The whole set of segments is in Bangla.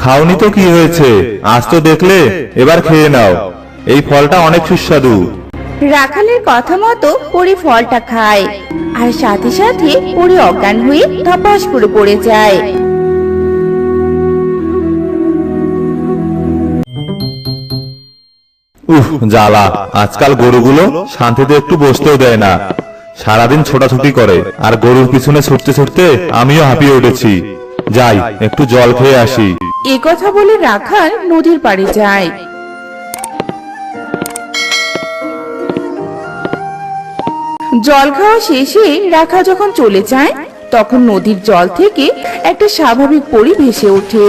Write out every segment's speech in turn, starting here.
খাওনি তো কি হয়েছে, আজ তো দেখলে, এবার খেয়ে নাও। এই ফলটা অনেক সুস্বাদু। রাখালের কথা মতো পরি ফলটা খায়, আর সাথে সাথে পরি অজ্ঞান হয়ে ধপাস করে পড়ে যায়। উফ, জ্বালা! আজকাল গরুগুলো শান্তিতে একটু বসতেও দেয় না, সারাদিন ছোটাছুটি করে। আর গরুর পিছনে ছুটতে ছুটতে আমিও হাঁপিয়ে উঠেছি। যাই, একটু জল খেয়ে আসি। এ কথা বলে রাখাল নদীর পাড়ে যায়। জল খাওয়া শেষে রাখাল যখন চলে যায়, তখন নদীর জল থেকে একটা স্বাভাবিক পরী ভেসে ওঠে।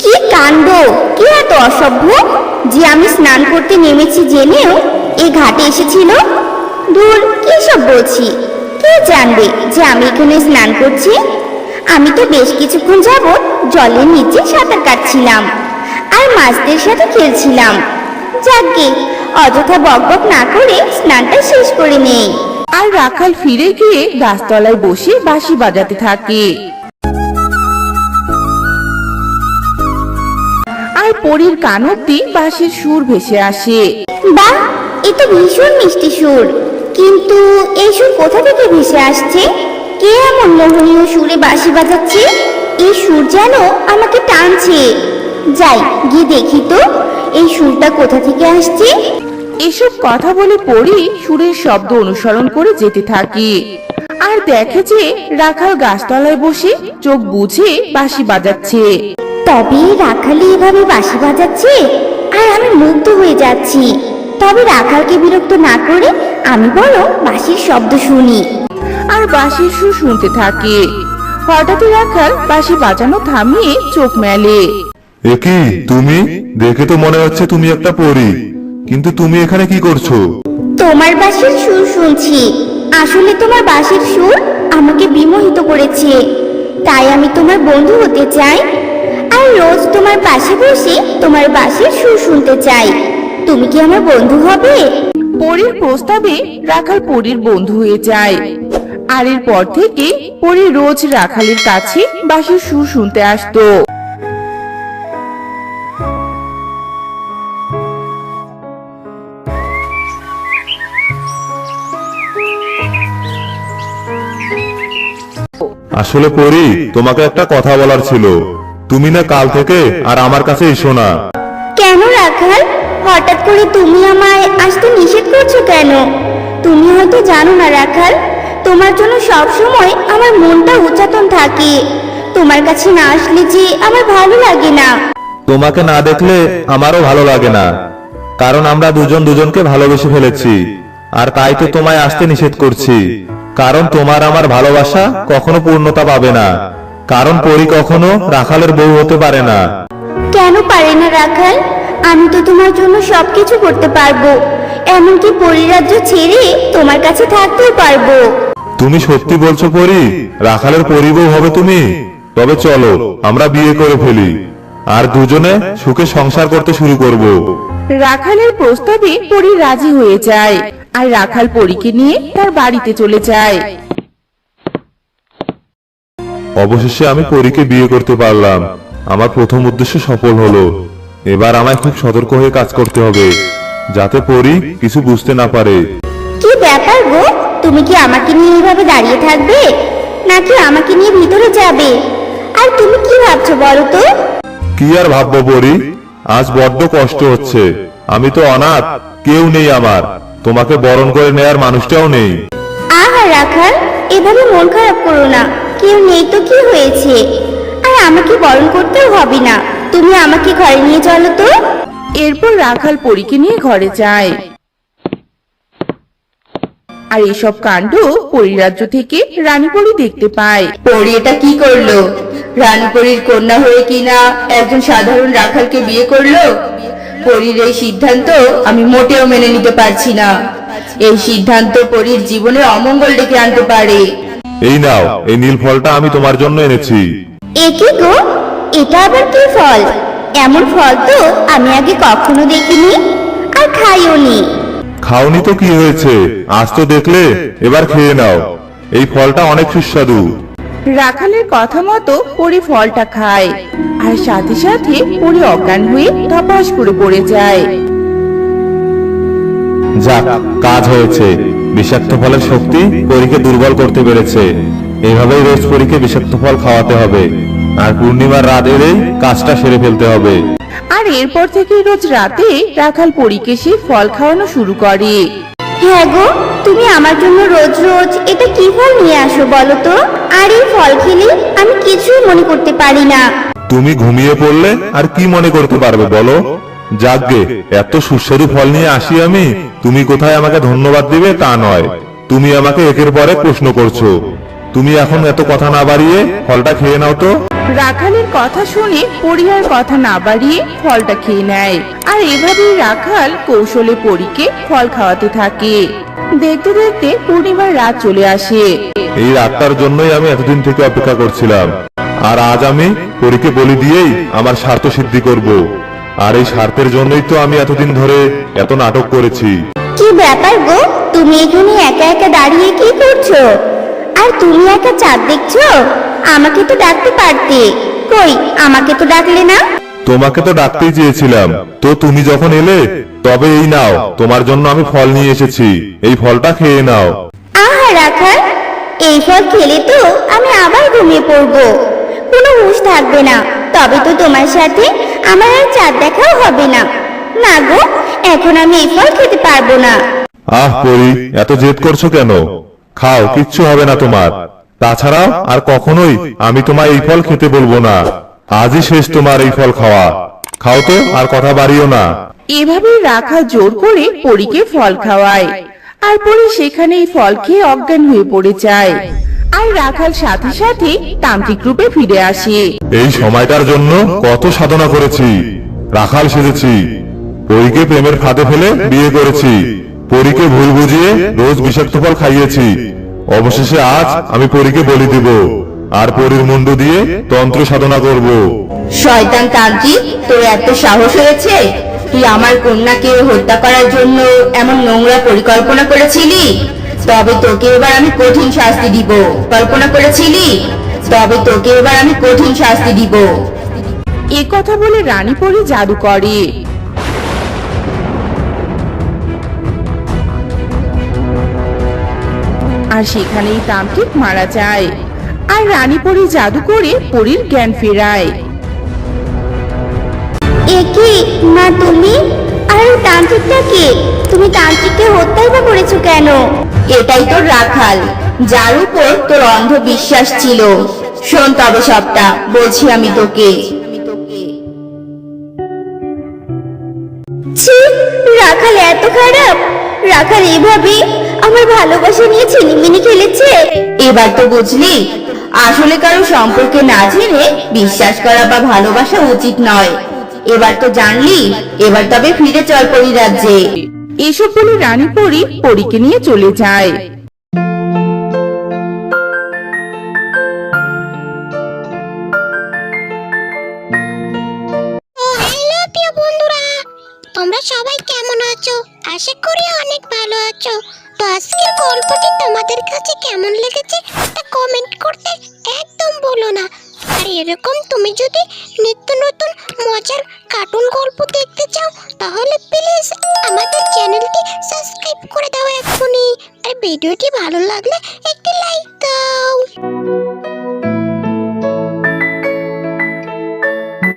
কি কাণ্ড! কি এত অসভ্য যে আমি স্নান করতে নেমেছি জেনেও এই ঘাটে এসেছিল। ধুর, কি সব বলছি! কে জানবে যে আমি এখানে স্নান করছি? আমি তো বেশ কিছুক্ষণ যাবৎ জলের নিচে সাঁতার কাটছিলাম আর মাছদের সাথে খেলছিলাম। যাকগে, অযথা বকবক না করে স্নানটা শেষ করে নেই। আর রাখাল ফিরে গিয়ে গাছতলায় বসে বাঁশি বাজাতে থাকে। আর পরীর কান অব্দি বাঁশির সুর ভেসে আসে। বাহ, এ তো ভীষণ মিষ্টি সুর। কিন্তু এই সুর কোথা থেকে ভেসে আসছে? কে এমন মোহনীয় সুরে বাঁশি বাজাচ্ছে? এই সুর যেন আমাকে টানছে। যাই, গিয়ে দেখি তো এই সুরটা কোথা থেকে আসছে। এসব কথা বলে পরী সুরের শব্দ অনুসরণ করে যেতে থাকে, আর দেখে যে রাখাল গাছতলায় বসে চোখ বুজে বাঁশি বাজাচ্ছে। তবে রাখালি এভাবে বাঁশি বাজাচ্ছে আর আমি মুগ্ধ হয়ে যাচ্ছি। তবে রাখালকে বিরক্ত না করে আমি বরং বাঁশির শব্দ শুনি। আর বাঁশির সুর শুনতে থাকে। হঠাৎই রাখাল বাঁশি বাজানো থামিয়ে চোখ মেলে। এ কি তুমি? দেখে তো মনে হচ্ছে তুমি একটা পরী, কিন্তু তুমি এখানে কি করছো? তোমার বাঁশির সুর শুনছি। আসলে তোমার বাঁশির সুর আমাকে বিমোহিত করেছে, তাই আমি তোমার বন্ধু হতে চাই আর রোজ তোমার পাশে বসে তোমার বাঁশির সুর শুনতে চাই। তুমি কি আমার বন্ধু হবে? পরীর প্রস্তাবে রাখাল পরীর বন্ধু হয়ে যায়। আর এরপর থেকে পরী রোজ রাখালের কাছে বাঁশির সুর শুনতে আসতো। আসলে পরী, তোমাকে একটা কথা বলার ছিল। তুমি না কাল থেকে আর আমার কাছে এসো না। কেন রাখাল, হঠাৎ করে তুমি আমায় আসতে নিষেধ করছো কেন? তুমি হয়তো জানো না রাখাল, তোমার জন্য সব সময় আমার মনটা উচ্চাটন থাকে। তোমার কাছে না আসলে যে আমার ভালো লাগে না। তোমাকে না দেখলে আমারও ভালো লাগে না, কারণ আমরা দুজন দুজনকে ভালোবেসে ফেলেছি। আর তাই তো তোমায় আসতে নিষেধ করছি, কারণ তোমার আমার ভালোবাসা কখনো পূর্ণতা পাবে না, কারণ পরী কখনো রাখালের বউ হতে পারে না। কেন পারে না রাখাল? আমি তো তোমার জন্য সবকিছু করতে পারবো, এমনকি পরিরাজ্য ছেড়ে তোমার কাছে থাকতেও পারবো। তুমি সত্যি বলছো পরী? রাখালের পরিবউ হবে তুমি? তবে চলো আমরা বিয়ে করে ফেলি, আর দুজনে সুখে সংসার করতে শুরু করব। রাখালের প্রস্তাবে পরী রাজি হয়ে যায়, আর রাখাল পরীকে নিয়ে তার বাড়িতে চলে যায়। অবশেষে আমি পরীকে বিয়ে করতে পারলাম। আমার প্রথম উদ্দেশ্য সফল হলো। এবার আমায় খুব সতর্ক হয়ে কাজ করতে হবে, যাতে পরী কিছু বুঝতে না পারে। কি ব্যাপার গো, তুমি কি আমাকে নিয়ে এইভাবে দাঁড়িয়ে থাকবে, নাকি আমাকে নিয়ে ভিতরে যাবে? আর তুমি কি ভাবছো বলো তো? কি আর ভাববো পরী, আজ বড্ড কষ্ট হচ্ছে। আমি তো অনাথ, কেউ নেই আমার, তোমাকে বরণ করে নেয়ার মানুষটাও নেই। আহা রাখাল, এভাবে মন খারাপ করো না। কেউ নেই তো কি হয়েছে? আর আমাকে বরণ করতেও হবে না, তুমি আমাকে ঘরে নিয়ে চলো তো। এরপর রাখাল পরীকে নিয়ে ঘরে যায়। আর এসব কাণ্ড পরিরাজ্য থেকে রানী পরী দেখতে পায়। পরী এটা কি করলো? রানীপরীর কন্যা হয়ে কিনা একজন সাধারণ রাখালকে বিয়ে করলো? পরীর এই সিদ্ধান্ত আমি মোটেও মেনে নিতে পারছি না। এই সিদ্ধান্ত পরীর জীবনে অমঙ্গল ডেকে আনতে পারে। এই নাও, এই নীল ফলটা আমি তোমার জন্য এনেছি। এ কি গো, এটা আবার কি ফল? এমন ফল তো আমি আগে কখনো দেখিনি আর খাইও নি। খাওনি তো কি হয়েছে, আজ তো দেখলে, এবার খেয়ে নাও। এই ফলটা অনেক সুস্বাদু। রাখালের কথা মতো পরি ফলটা খায় আর সাথে সাথে পরি অজ্ঞান হয়ে ধপাস করে পড়ে যায়। যাক, কাজ হয়েছে। বিষাক্ত ফলের শক্তি পরীকে দুর্বল করতে পেরেছে। এইভাবেই রোজ পরীকে বিষাক্ত ফল খাওয়াতে হবে, আর পূর্ণিমার রাত এলেই কাজটা সেরে ফেলতে হবে। আর এরপর থেকে রোজ রাতে রাখাল পরীকে সেই ফল খাওয়ানো শুরু করে। হ্যাঁ গো, তুমি আমার জন্য রোজ রোজ এটা কি ফল নিয়ে আসো বলো তো? আর এই ফল খেলে আমি কিছুই মনে করতে পারি না। তুমি ঘুমিয়ে পড়লে আর কি মনে করতে পারবে বলো? যাকগে, এত সুস্বাদু ফল নিয়ে আসি আমি, তুমি কোথায় আমাকে ধন্যবাদ দিবে তা নয়, তুমি আমাকে একের পর এক প্রশ্ন করছো। তুমি এখন এত কথা না বাড়িয়ে ফলটা খেয়ে নাও তো। রাখালের কথা শুনে পরি আর কথা না বাড়িয়ে ফলটা খেয়ে নেয়। আর এভাবেই রাখাল কৌশলে পরীকে ফল খাওয়াতে থাকে। দেখতে দেখতে পূর্ণিমার রাত চলে আসে। এই রাতটার জন্যই আমি এতদিন থেকে অপেক্ষা করছিলাম, আর আজ আমি পরীকে বলি দিয়েই আমার স্বার্থ সিদ্ধি করব। আর এই স্বার্থের জন্যই তো আমি এতদিন ধরে এত নাটক করেছি। কি ব্যাপার গো, তুমি এখানে একা একা দাঁড়িয়ে কি করছো? আর তুমি একা চাঁদ দেখছো? আমাকে তো ডাকতে পারতে। কই, আমাকে তো ডাকলে না। তোমাকে তো ডাকতেই চেয়েছিলাম, তো তুমি যখন এলে তবে এই নাও, তোমার জন্য আমি ফল নিয়ে এসেছি, এই ফলটা খেয়ে নাও। আহা রাখাল, এই ফল খেলে তো আমি আবার ঘুমিয়ে পড়বো, কোনো হুঁশ থাকবে না। তবে তো তোমার সাথে আমার আর চাঁদ দেখাও হবে না। না গো, এখন আমি এই ফল খেতে পারবো না। আহ পরি, এত জেদ করছো কেন? খাও, কিচ্ছু হবে না তোমার। তাছাড়াও আর কখনোই আমি তোমায় এই ফল খেতে বলবো না। আজই শেষ তোমার এই ফল খাওয়া। খাও তো, আর কথা বাড়িও না। এভাবেই রাখাল জোর করে পরীকে ফল খাওয়ায়। আর পরি সেখানেই ফল খেয়ে অজ্ঞান হয়ে পড়ে যায়। আর রাখাল সাথে সাথে তান্ত্রিক রূপে ফিরে আসে। এই সময়টার জন্য কত সাধনা করেছি, রাখাল সেজেছি, পরীকে প্রেমের ফাঁদে ফেলে বিয়ে করেছি, পরীকে ভুল বুঝিয়ে রোজ বিষাক্ত ফল খাইয়েছি। অবশেষে আজ আমি পরীকে বলি দিব, আর পরীর মুন্ডু দিয়ে তন্ত্র সাধনা করব। শয়তান তান্ত্রিক, তোর এত সাহস হয়েছে? তুই আমার কন্যাকে হত্যা করার জন্য এমন নোংরা পরিকল্পনা করেছিলি? তবে তোকে এবার আমি কঠিন শাস্তি দিব। কল্পনা করেছিলি? তবে তোকে এবার আমি কঠিন শাস্তি দিব। এ কথা বলে রানী পরি জাদু করে। আর সেখানেই তান্ত্রিক মারা যায়। আর রানী পরি জাদু করে পরীর জ্ঞান ফেরায়। এ কি মা তুমি? আর ওই তান্ত্রিকটা কে? তুমি তান্ত্রিককে হত্যাই বা করেছো কেন? এটাই তোর রাখাল, যার উপর তোর অন্ধ বিশ্বাস ছিল। শোন তবে সবটা বলছি আমি তোকে। ছি, রাখাল এত খারাপ? রাখাল এভাবে আমার ভালোবাসা নিয়ে ছিনিমিনি খেলেছে? এবার তো বুঝলি, আসলে কারো সম্পর্কে না জেনে বিশ্বাস করা বা ভালোবাসা উচিত নয়। এবার তো জানলি, এবার তবে ফিরে চল পরিরাজ্যে। এসব বলে রানী পরি পরীকে নিয়ে চলে যায়। হ্যালো প্রিয় বন্ধুরা, তোমরা সবাই কেমন আছো? আশা করি অনেক ভালো আছো। তো আজকের গল্পটি তোমাদের কাছে কেমন লেগেছে তা কমেন্ট করতে একদম ভুলো না। আর এরকম তুমি যদি নিত্য নতুন মজার কার্টুন গল্প দেখতে চাও তাহলে প্লিজ আমাদের চ্যানেলটি সাবস্ক্রাইব করে দাও এক্ষুনি। আর ভিডিওটি ভালো লাগলে একটি লাইক দাও।